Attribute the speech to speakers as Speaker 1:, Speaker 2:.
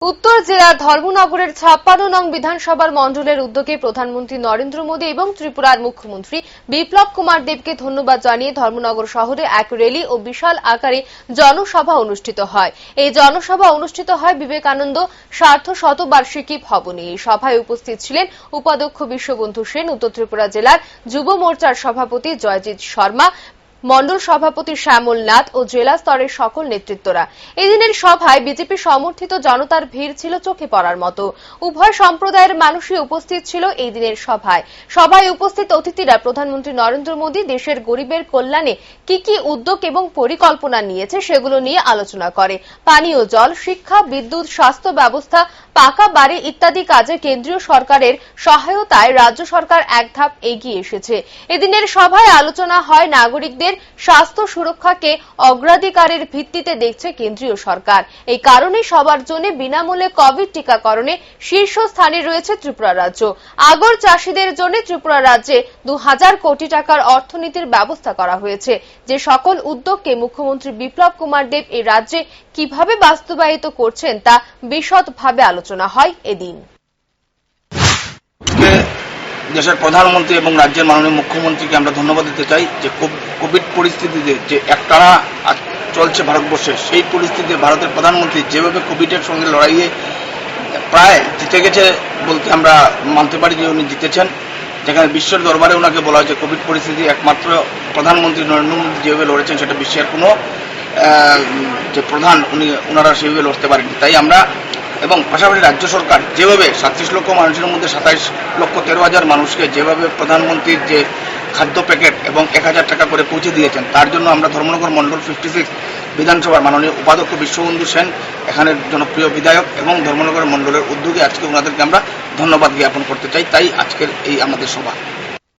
Speaker 1: উত্তর জেলার ধর্মনগরের 56 নং বিধানসভার মণ্ডলের উদ্যোগে প্রধানমন্ত্রী নরেন্দ্র মোদী এবং ত্রিপুরার মুখ্যমন্ত্রী বিপ্লব কুমার দেবকে ধন্যবাদ জানিয়ে ধর্মনগর শহরে এক র্যালি ও বিশাল আকারে জনসভা অনুষ্ঠিত হয়। এই জনসভা অনুষ্ঠিত হয় বিবেকানন্দ সার্ধ শতবার্ষিকী ভবনে। এই সভায় উপস্থিত ছিলেন উপাধ্যক্ষ বিশ্ববন্ধু সেন, উত্তর ত্রিপুরা জেলার যুব মোর্চার সভাপতি জয়জিৎ শর্মা, মন্ডল সভাপতি শ্যামল নাথ ও জেলা স্তরের সকল নেতৃত্বরা। এদিনের সভায় বিজেপি সমর্থিত জনতার ভিড় ছিল চোখে পড়ার মতো। উভয় সম্প্রদায়ের মানুষই উপস্থিত ছিল এই দিনের সভায় উপস্থিত অতিথিরা প্রধানমন্ত্রী নরেন্দ্র মোদী দেশের গরিবের কল্যাণে কি কি উদ্যোগ এবং পরিকল্পনা নিয়েছে সেগুলো নিয়ে আলোচনা করে। পানীয় জল, শিক্ষা, বিদ্যুৎ, স্বাস্থ্য ব্যবস্থা, পাকা বাড়ি ইত্যাদি কাজে কেন্দ্রীয় সরকারের সহায়তায় রাজ্য সরকার এক ধাপ এগিয়ে এসেছে। এদিনের সভায় আলোচনা হয় নাগরিকদের স্বাস্থ্য সুরক্ষাকে অগ্রাধিকারের ভিত্তিতে দেখছে কেন্দ্রীয় সরকার। এই কারণে সবার জন্য বিনামূল্যে কোভিড টিকাকরণে শীর্ষস্থানে রয়েছে ত্রিপুরা রাজ্য। আগর চাষীদের জন্য ত্রিপুরা রাজ্যে 2000 কোটি টাকার অর্থনীতির ব্যবস্থা করা হয়েছে। যে সকল উদ্যোগকে মুখ্যমন্ত্রী বিপ্লব কুমার দেব এই রাজ্যে কিভাবে বাস্তবায়িত করছেন তা বিশদভাবে আলোচনা হয় এদিন।
Speaker 2: দেশের প্রধানমন্ত্রী এবং রাজ্যের মাননীয় মুখ্যমন্ত্রীকে আমরা ধন্যবাদ দিতে চাই যে কোভিড পরিস্থিতিতে যে একটানা চলছে ভারতবর্ষে, সেই পরিস্থিতিতে ভারতের প্রধানমন্ত্রী যেভাবে কোভিডের সঙ্গে লড়াইয়ে প্রায় জিতে গেছে বলতে আমরা মানতে পারি যে উনি জিতেছেন। যেখানে বিশ্বের দরবারে ওনাকে বলা হয়েছে কোভিড পরিস্থিতি একমাত্র প্রধানমন্ত্রী নরেন্দ্র মোদী যেভাবে লড়েছেন সেটা বিশ্বের কোনো যে প্রধান ওনারা সেভাবে লড়তে পারেনি। তাই আমরা এবং পাশাপাশি রাজ্য সরকার যেভাবে 37 লক্ষ মানুষের মধ্যে 27,13,000 মানুষকে যেভাবে প্রধানমন্ত্রীর যে খাদ্য প্যাকেট এবং 1000 টাকা করে পৌঁছে দিয়েছেন, তার জন্য আমরা ধর্মনগর মন্ডল 56 বিধানসভার মাননীয় উপাধ্যক্ষ বিশ্ববন্ধু সেন, এখানের জনপ্রিয় বিধায়ক এবং ধর্মনগর মন্ডলের উদ্যোগে আজকে ওনাদেরকে আমরা ধন্যবাদ জ্ঞাপন করতে চাই। তাই আজকের এই আমাদের সভা।